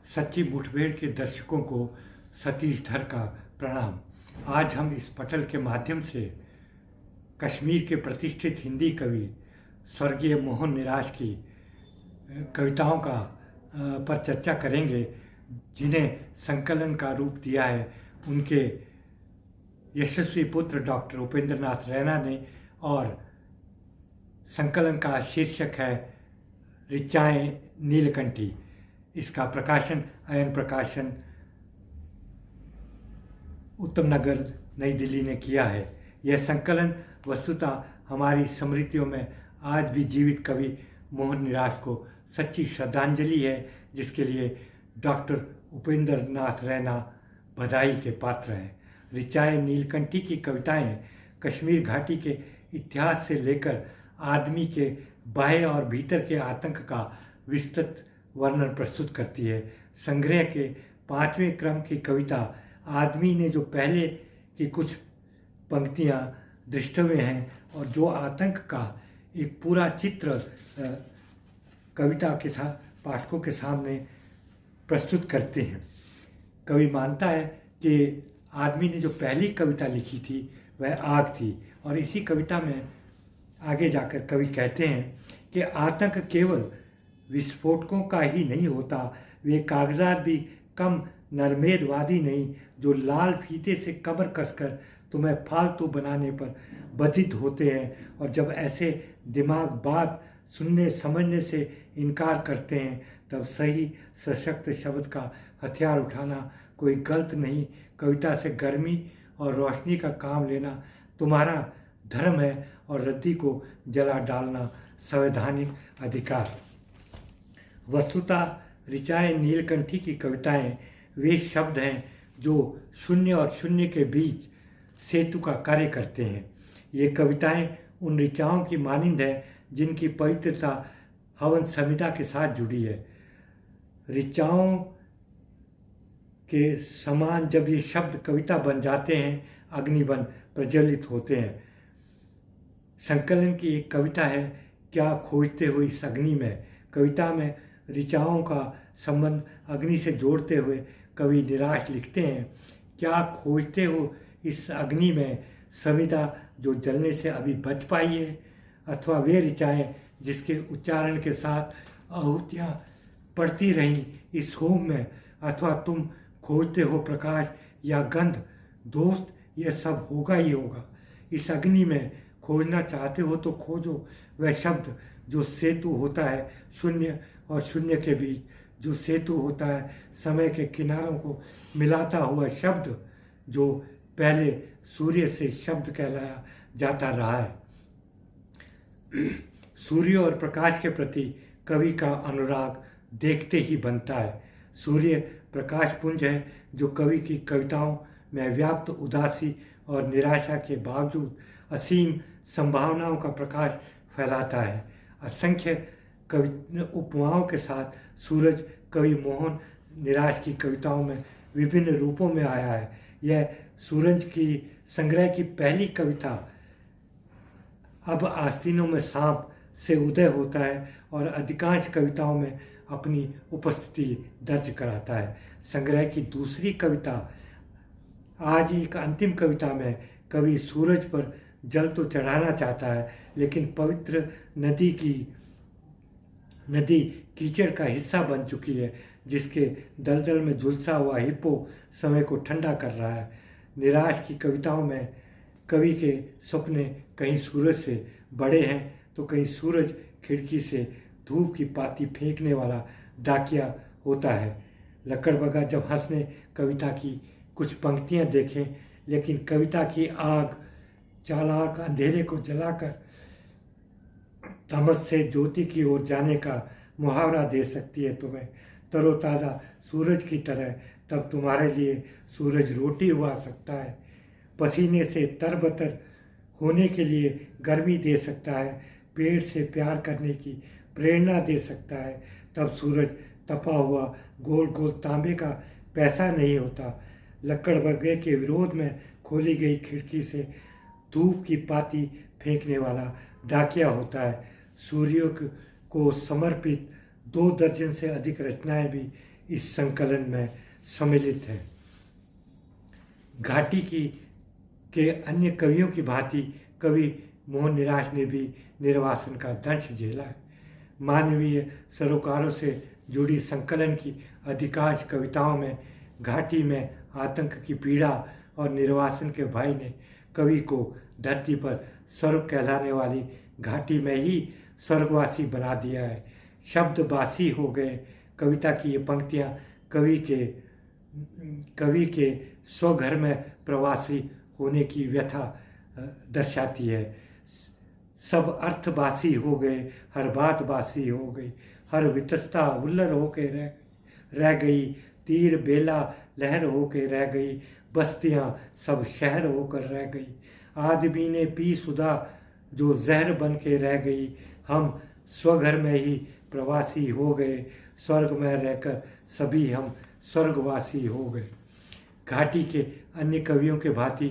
सच्ची मुठभेड़ के दर्शकों को सतीश धर का प्रणाम। आज हम इस पटल के माध्यम से कश्मीर के प्रतिष्ठित हिंदी कवि स्वर्गीय मोहन निराश की कविताओं पर चर्चा करेंगे, जिन्हें संकलन का रूप दिया है उनके यशस्वी पुत्र डॉक्टर उपेंद्र नाथ रैना ने। और संकलन का शीर्षक है ऋचाएँ नीलकंठी। इसका प्रकाशन अयन प्रकाशन उत्तम नगर नई दिल्ली ने किया है। यह संकलन वस्तुतः हमारी स्मृतियों में आज भी जीवित कवि मोहन निराश को सच्ची श्रद्धांजलि है, जिसके लिए डॉक्टर उपेंद्र नाथ रैना बधाई के पात्र हैं। ऋचाएँ नीलकंठी की कविताएं कश्मीर घाटी के इतिहास से लेकर आदमी के बाह्य और भीतर के आतंक का विस्तृत वर्णन प्रस्तुत करती है। संग्रह के 5वें क्रम की कविता आदमी ने जो पहले की कुछ पंक्तियां दृष्टव्य हैं और जो आतंक का एक पूरा चित्र कविता के साथ पाठकों के सामने प्रस्तुत करते हैं। कवि मानता है कि आदमी ने जो पहली कविता लिखी थी वह आग थी, और इसी कविता में आगे जाकर कवि कहते हैं कि आतंक केवल विस्फोटकों का ही नहीं होता, वे कागजात भी कम नरमेदवादी नहीं जो लाल फीते से कमर कसकर तुम्हें फालतू बनाने पर बधित होते हैं। और जब ऐसे दिमाग बात सुनने समझने से इनकार करते हैं, तब सही सशक्त शब्द का हथियार उठाना कोई गलत नहीं। कविता से गर्मी और रोशनी का काम लेना तुम्हारा धर्म है, और रद्दी को जला डालना संवैधानिक अधिकार। वस्तुतः ऋचाएँ नीलकंठी की कविताएं वे शब्द हैं जो शून्य और शून्य के बीच सेतु का कार्य करते हैं। ये कविताएं उन ऋचाओं की मानिंद है जिनकी पवित्रता हवन संहिता के साथ जुड़ी है। ऋचाओं के समान जब ये शब्द कविता बन जाते हैं, अग्निबन प्रज्वलित होते हैं। संकलन की एक कविता है क्या खोजते हो इस अग्नि में। कविता में ऋचाओं का संबंध अग्नि से जोड़ते हुए कवि निराश लिखते हैं, क्या खोजते हो इस अग्नि में संविदा जो जलने से अभी बच पाई है, अथवा वे ऋचाएँ जिसके उच्चारण के साथ आहुतियाँ पड़ती रहीं इस होम में, अथवा तुम खोजते हो प्रकाश या गंध। दोस्त, यह सब होगा ही होगा। इस अग्नि में खोजना चाहते हो तो खोजो वह शब्द जो सेतु होता है शून्य और शून्य के बीच, जो सेतु होता है समय के किनारों को मिलाता हुआ शब्द, जो पहले सूर्य से शब्द कहलाया जाता रहा है। सूर्य और प्रकाश के प्रति कवि का अनुराग देखते ही बनता है। सूर्य प्रकाश पुंज है जो कवि की कविताओं में व्याप्त उदासी और निराशा के बावजूद असीम संभावनाओं का प्रकाश फैलाता है। असंख्य कवि उपमाओं के साथ सूरज कवि मोहन निराश की कविताओं में विभिन्न रूपों में आया है। यह सूरज की संग्रह की पहली कविता अब आस्तीनों में सांप से उदय होता है और अधिकांश कविताओं में अपनी उपस्थिति दर्ज कराता है। संग्रह की दूसरी कविता आज एक अंतिम कविता में कवि सूरज पर जल तो चढ़ाना चाहता है, लेकिन पवित्र नदी कीचड़ का हिस्सा बन चुकी है, जिसके दलदल में झुलसा हुआ हिप्पो समय को ठंडा कर रहा है। निराश की कविताओं में कवि के सपने कहीं सूरज से बड़े हैं तो कहीं सूरज खिड़की से धूप की पाती फेंकने वाला डाकिया होता है। लकड़बग्गा जब हंसने कविता की कुछ पंक्तियां देखें, लेकिन कविता की आग चालाक अंधेरे को जलाकर तमस से ज्योति की ओर जाने का मुहावरा दे सकती है तुम्हें तरोताज़ा सूरज की तरह। तब तुम्हारे लिए सूरज रोटी उगा सकता है, पसीने से तरबतर होने के लिए गर्मी दे सकता है, पेड़ से प्यार करने की प्रेरणा दे सकता है। तब सूरज तपा हुआ गोल गोल तांबे का पैसा नहीं होता, लकड़बग्गे के विरोध में खोली गई खिड़की से धूप की पाती फेंकने वाला डाकिया होता है। सूर्य को समर्पित 2 दर्जन से अधिक रचनाएं भी इस संकलन में सम्मिलित है। घाटी के अन्य कवियों की भांति कवि मोहन निराश ने भी निर्वासन का दंश झेला है। मानवीय सरोकारों से जुड़ी संकलन की अधिकांश कविताओं में घाटी में आतंक की पीड़ा और निर्वासन के भय ने कवि को धरती पर स्वर्ग कहलाने वाली घाटी में ही स्वर्गवासी बना दिया है। शब्दवासी हो गए। कविता की ये पंक्तियाँ कवि के स्वघर में प्रवासी होने की व्यथा दर्शाती है। सब अर्थवासी हो गए, हर बात बासी हो गई, हर वितस्ता उल्लर होके रह गई, तीर बेला लहर होके रह गई, बस्तियां सब शहर होकर रह गई, आदमी ने पी सुधा जो जहर बन के रह गई, हम स्वघर में ही प्रवासी हो गए, स्वर्ग में रहकर सभी हम स्वर्गवासी हो गए। घाटी के अन्य कवियों के भांति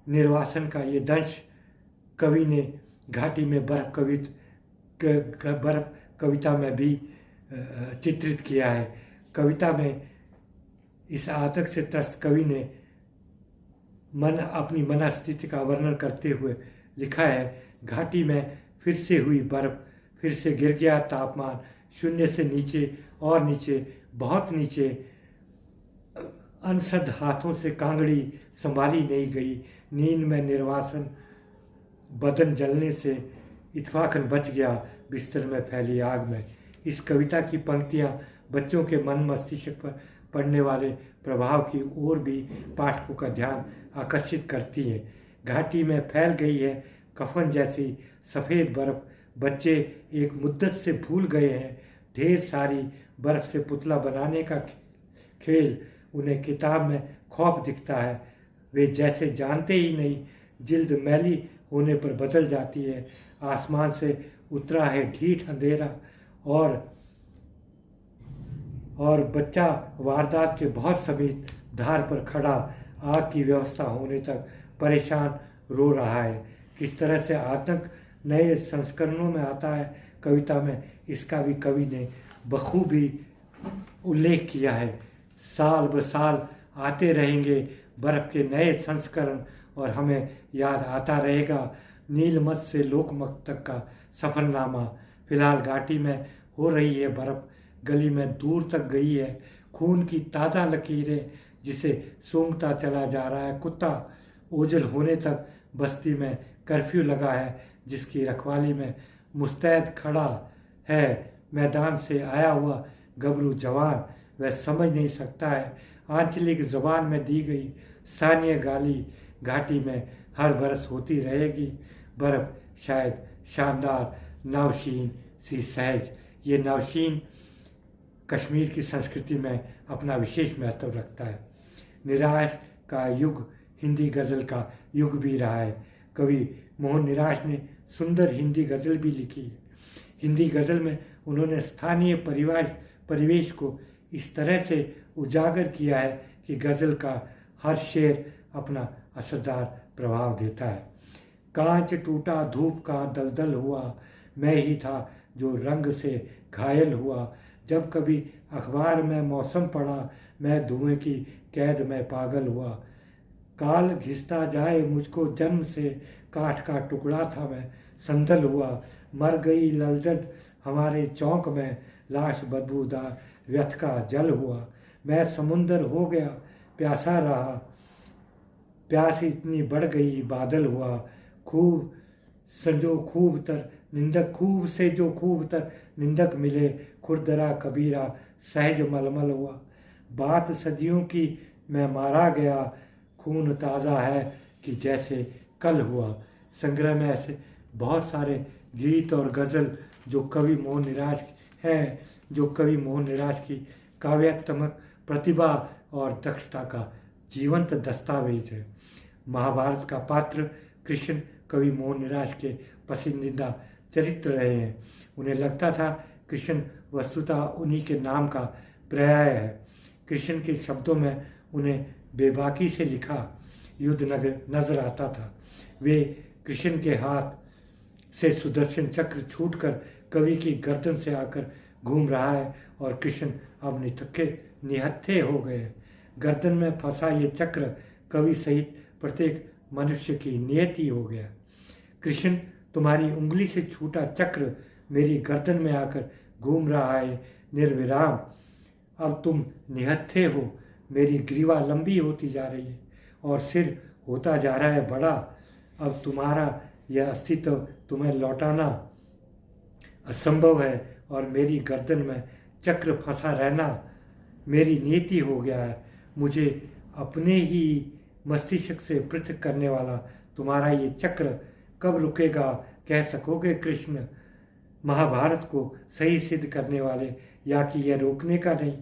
निर्वासन का ये दंश कवि ने घाटी में बर्फ कविता में भी चित्रित किया है। कविता में इस आतंक से त्रस्त कवि ने अपनी मनस्थिति का वर्णन करते हुए लिखा है, घाटी में फिर से हुई बर्फ, फिर से गिर गया तापमान, शून्य से नीचे और नीचे, बहुत नीचे, अनसद हाथों से कांगड़ी संभाली नहीं गई, नींद में निर्वासन, बदन जलने से इत्फाकन बच गया बिस्तर में फैली आग में। इस कविता की पंक्तियाँ बच्चों के मन मस्तिष्क पर पड़ने वाले प्रभाव की ओर भी पाठकों का ध्यान आकर्षित करती हैं। घाटी में फैल गई है कफन जैसी सफ़ेद बर्फ़, बच्चे एक मुद्दत से भूल गए हैं ढेर सारी बर्फ़ से पुतला बनाने का खेल। उन्हें किताब में खौफ दिखता है, वे जैसे जानते ही नहीं। जिल्द मैली होने पर बदल जाती है, आसमान से उतरा है ढीठ अंधेरा, और बच्चा वारदात के बहुत समीप धार पर खड़ा आग की व्यवस्था होने तक परेशान रो रहा है। किस तरह से आतंक नए संस्करणों में आता है कविता में, इसका भी कवि ने बखूबी उल्लेख किया है। साल ब साल आते रहेंगे बर्फ़ के नए संस्करण और हमें याद आता रहेगा नीलमत से लोकमत तक का सफ़रनामा। फिलहाल घाटी में हो रही है बर्फ़, गली में दूर तक गई है खून की ताज़ा लकीरें, जिसे सूंघता चला जा रहा है कुत्ता। ओझल होने तक बस्ती में कर्फ्यू लगा है, जिसकी रखवाली में मुस्तैद खड़ा है मैदान से आया हुआ गबरू जवान। वह समझ नहीं सकता है आंचलिक ज़बान में दी गई सानिया गाली घाटी में हर बरस होती रहेगी। बर्फ़ शायद शानदार नौशीन सी सहज, ये नौशीन कश्मीर की संस्कृति में अपना विशेष महत्व रखता है। निराश का युग हिंदी गज़ल का युग भी रहा है। कवि मोहन निराश ने सुंदर हिंदी गज़ल भी लिखी है। हिंदी गज़ल में उन्होंने स्थानीय परिवेश को इस तरह से उजागर किया है कि गज़ल का हर शेर अपना असरदार प्रभाव देता है। कांच टूटा धूप का दलदल हुआ, मैं ही था जो रंग से घायल हुआ, जब कभी अखबार में मौसम पढ़ा, मैं धुएं की कैद में पागल हुआ। काल घिसता जाए मुझको जन्म से, काठ का टुकड़ा था मैं संदल हुआ, मर गई ललजद हमारे चौक में, लाश बदबूदार व्यथ का जल हुआ। मैं समुंदर हो गया प्यासा रहा, प्यास इतनी बढ़ गई बादल हुआ, खूब से जो खूब तर निंदक मिले, खुरदरा कबीरा सहज मलमल हुआ। बात सदियों की मैं मारा गया, खून ताज़ा है कि जैसे कल हुआ। संग्रह में ऐसे बहुत सारे गीत और गज़ल जो कवि मोहन निराश की काव्यात्मक प्रतिभा और दक्षता का जीवंत दस्तावेज है। महाभारत का पात्र कृष्ण कवि मोहन निराश के पसंदीदा चरित्र रहे हैं। उन्हें लगता था कृष्ण वस्तुतः उन्हीं के नाम का पर्याय है। कृष्ण के शब्दों में उन्हें बेबाकी से लिखा युद्ध नजर आता था। वे कृष्ण के हाथ से सुदर्शन चक्र छूटकर कवि की गर्दन से आकर घूम रहा है और कृष्ण अब निहत्थे हो गए हैं। गर्दन में फंसा ये चक्र कवि सहित प्रत्येक मनुष्य की नियति हो गया। कृष्ण, तुम्हारी उंगली से छूटा चक्र मेरी गर्दन में आकर घूम रहा है निर्विराम। अब तुम निहत्थे हो, मेरी ग्रीवा लंबी होती जा रही है और सिर होता जा रहा है बड़ा। अब तुम्हारा यह अस्तित्व तुम्हें लौटाना असंभव है और मेरी गर्दन में चक्र फंसा रहना मेरी नीति हो गया है। मुझे अपने ही मस्तिष्क से पृथक करने वाला तुम्हारा ये चक्र कब रुकेगा, कह सकोगे कृष्ण? महाभारत को सही सिद्ध करने वाले या कि यह रोकने का नहीं,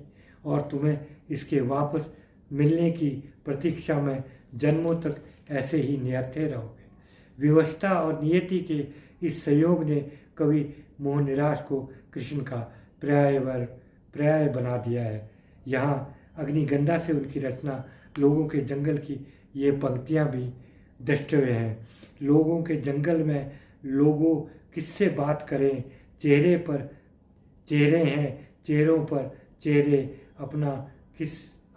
और तुम्हें इसके वापस मिलने की प्रतीक्षा में जन्मों तक ऐसे ही निहत्थे रहोगे। विवशता और नियति के इस संयोग ने कवि मोहनिराश को कृष्ण का पर्याय बना दिया है। यहाँ अग्निगंधा से उनकी रचना लोगों के जंगल की ये पंक्तियाँ भी द्रष्टव्य हैं। लोगों के जंगल में लोगों किससे बात करें, चेहरे पर चेहरे हैं, चेहरों पर चेहरे,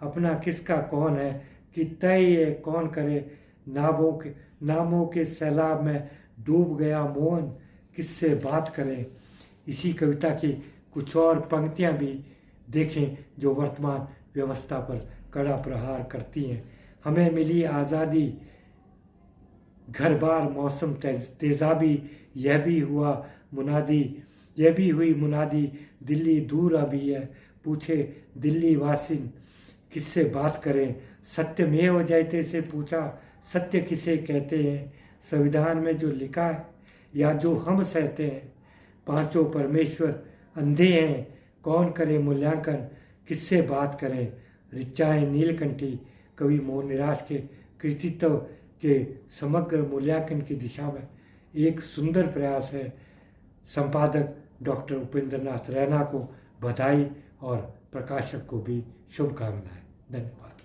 अपना किसका कौन है कि तय ये कौन करे, नामों के सैलाब में डूब गया मोहन, किससे बात करें। इसी कविता की कुछ और पंक्तियां भी देखें जो वर्तमान व्यवस्था पर कड़ा प्रहार करती हैं। हमें मिली आज़ादी, घर बार मौसम तेजाबी, यह भी हुई मुनादी, दिल्ली दूर अभी है, पूछे दिल्ली वासिन किससे बात करें। सत्यमेव जयते से पूछा, सत्य किसे कहते हैं? संविधान में जो लिखा है या जो हम सहते हैं। पांचों परमेश्वर अंधे हैं, कौन करे मूल्यांकन, किससे बात करें। ऋचाएँ नीलकंठी कवि मोहनिराश के कृतित्व के समग्र मूल्यांकन की दिशा में एक सुंदर प्रयास है। संपादक डॉक्टर उपेंद्र नाथ रैना को बधाई और प्रकाशक को भी शुभकामनाएं। धन्यवाद।